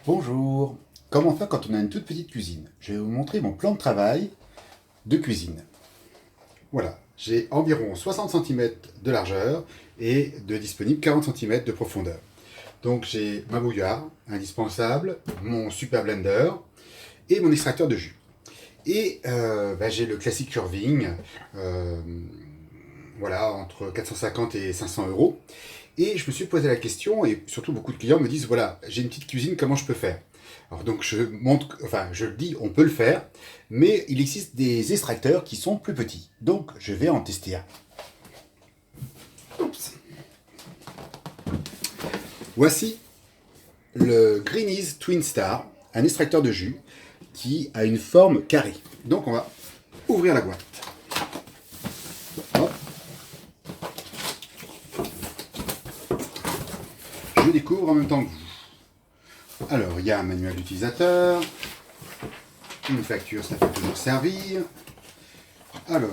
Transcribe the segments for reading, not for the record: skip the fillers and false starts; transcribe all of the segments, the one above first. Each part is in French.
Bonjour. Comment faire quand on a une toute petite cuisine? Je vais vous montrer mon plan de travail de cuisine. Voilà, j'ai environ 60 cm de largeur et de disponible 40 cm de profondeur. Donc j'ai ma bouilloire, indispensable, mon super blender et mon extracteur de jus. Et j'ai le classique curving, euh, voilà, entre 450 et 500 euros. Et je me suis posé la question, et surtout beaucoup de clients me disent, voilà, j'ai une petite cuisine, comment je peux faire? Alors donc je montre, enfin je le dis, on peut le faire, mais il existe des extracteurs qui sont plus petits. Donc je vais en tester un. Oups. Voici le Greenies Twin Star, un extracteur de jus qui a une forme carrée. Donc on va ouvrir la boîte. Hop. Je découvre en même temps que vous. Alors il y a un manuel d'utilisateur, une facture, ça peut toujours servir. Alors,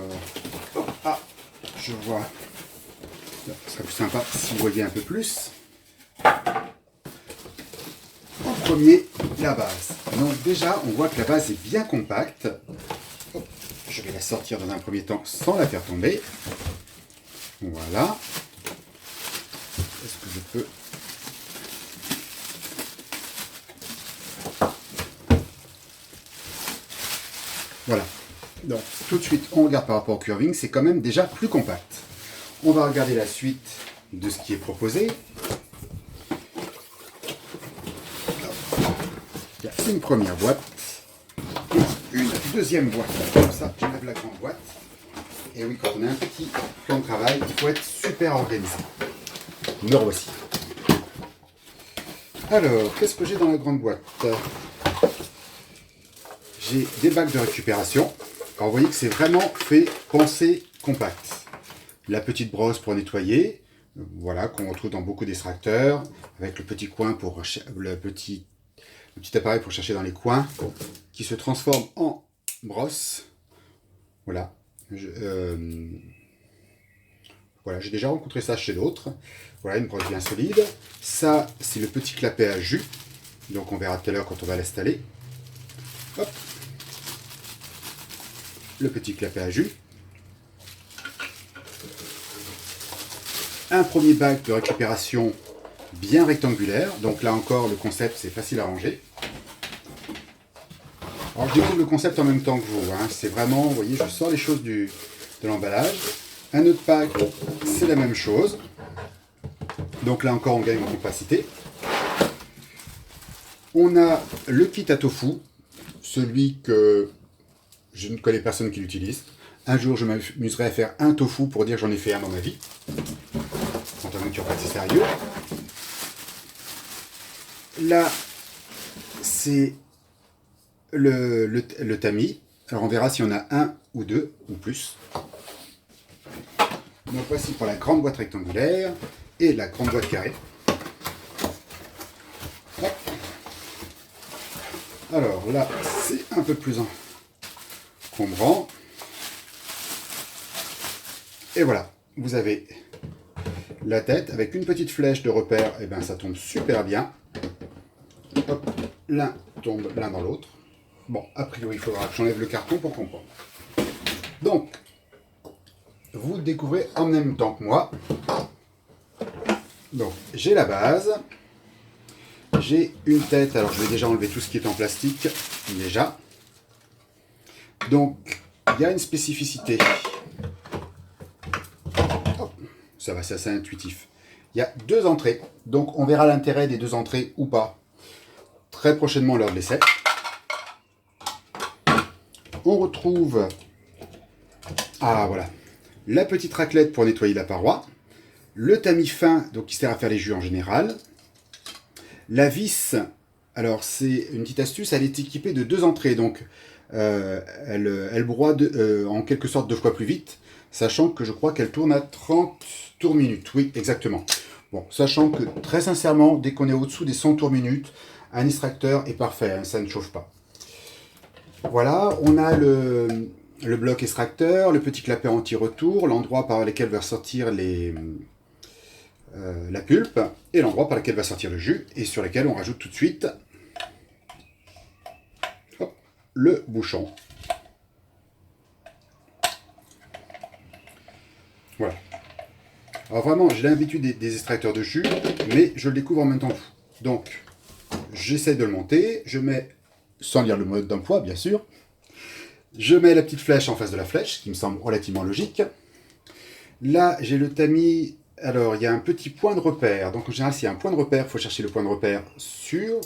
je vois, ce serait plus sympa si vous voyez un peu plus. En premier, la base. Donc déjà, on voit que la base est bien compacte. Hop, je vais la sortir dans un premier temps sans la faire tomber. Voilà. Est-ce que je peux... Voilà. Donc, tout de suite, on regarde par rapport au curving, c'est quand même déjà plus compact. On va regarder la suite de ce qui est proposé. Il y a une première boîte, une deuxième boîte. Comme ça, j'enlève la grande boîte. Et oui, quand on a un petit plan de travail, il faut être super organisé. Me revoici. Alors, qu'est-ce que j'ai dans la grande boîte? J'ai des bacs de récupération. Alors, vous voyez que c'est vraiment fait penser compact. La petite brosse pour nettoyer, voilà, qu'on retrouve dans beaucoup d'extracteurs, avec le petit coin pour le petit appareil pour chercher dans les coins, qui se transforme en brosse. Voilà. Voilà, j'ai déjà rencontré ça chez d'autres. Voilà, une brosse bien solide. Ça, c'est le petit clapet à jus. Donc on verra tout à l'heure quand on va l'installer. Hop. Le petit clapet à jus. Un premier bac de récupération bien rectangulaire. Donc là encore, le concept, c'est facile à ranger. Alors je découvre le concept en même temps que vous. Hein. C'est vraiment, vous voyez, je sors les choses de l'emballage. Un autre pack, c'est la même chose. Donc là encore, on gagne en compacité. On a le kit à tofu, celui que je ne connais personne qui l'utilise. Un jour, je m'amuserai à faire un tofu pour dire que j'en ai fait un dans ma vie. Quand on est pas assez sérieux. Là, c'est le tamis. Alors on verra si on a un ou deux ou plus. Donc voici pour la grande boîte rectangulaire et la grande boîte carrée. Hop. Alors là, c'est un peu plus encombrant. Et voilà, vous avez la tête avec une petite flèche de repère, et bien ça tombe super bien. Hop, l'un tombe l'un dans l'autre. Bon, a priori, il faudra que j'enlève le carton pour comprendre. Donc, vous le découvrez en même temps que moi. Donc, j'ai la base. J'ai une tête. Alors, je vais déjà enlever tout ce qui est en plastique. Déjà. Donc, il y a une spécificité. Oh, ça va, c'est assez intuitif. Il y a deux entrées. Donc, on verra l'intérêt des deux entrées ou pas très prochainement lors de l'essai. On retrouve, voilà, la petite raclette pour nettoyer la paroi, le tamis fin, donc qui sert à faire les jus en général, la vis, alors c'est une petite astuce, elle est équipée de deux entrées, donc elle broie en quelque sorte 2 fois plus vite, sachant que je crois qu'elle tourne à 30 tours minutes, oui, exactement. Bon, sachant que très sincèrement, dès qu'on est au-dessous des 100 tours minutes, un extracteur est parfait, hein, ça ne chauffe pas. Voilà, on a le bloc extracteur, le petit clapet anti-retour, l'endroit par lequel va sortir la pulpe, et l'endroit par lequel va sortir le jus, et sur lequel on rajoute tout de suite le bouchon. Voilà. Alors vraiment, j'ai l'habitude des extracteurs de jus, mais je le découvre en même temps que vous. Donc, j'essaie de le monter, je mets, sans lire le mode d'emploi bien sûr, je mets la petite flèche en face de la flèche, qui me semble relativement logique. Là, j'ai le tamis, alors il y a un petit point de repère, donc en général s'il y a un point de repère, il faut chercher le point de repère sur.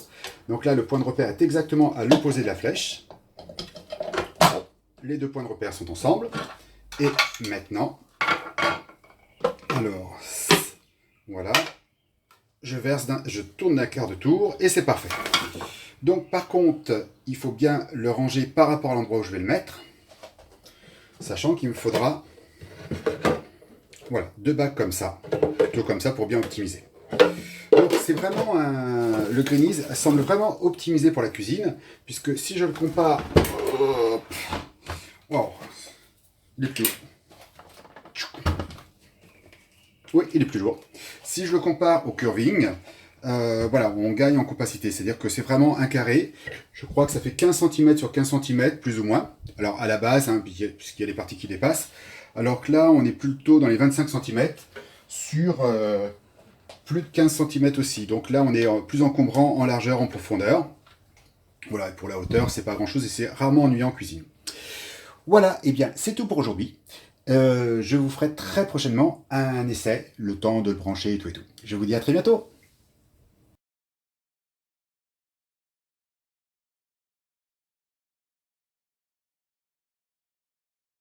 Donc là, le point de repère est exactement à l'opposé de la flèche. Les deux points de repère sont ensemble. Et maintenant, alors, voilà, je tourne d'un quart de tour et c'est parfait. Donc par contre, il faut bien le ranger par rapport à l'endroit où je vais le mettre, sachant qu'il me faudra, voilà, 2 bacs comme ça, plutôt comme ça pour bien optimiser. Donc c'est vraiment le Greenies semble vraiment optimisé pour la cuisine, puisque si je le compare, wow, il est plus lourd. Oui, il est plus lourd. Si je le compare au curving, voilà, on gagne en compacité, c'est-à-dire que c'est vraiment un carré. Je crois que ça fait 15 cm sur 15 cm, plus ou moins. Alors à la base, hein, puisqu'il y a les parties qui dépassent. Alors que là, on est plutôt dans les 25 cm sur plus de 15 cm aussi. Donc là, on est plus encombrant en largeur, en profondeur. Voilà, et pour la hauteur, c'est pas grand-chose et c'est rarement ennuyant en cuisine. Voilà, et bien c'est tout pour aujourd'hui. Je vous ferai très prochainement un essai, le temps de le brancher et tout et tout. Je vous dis à très bientôt.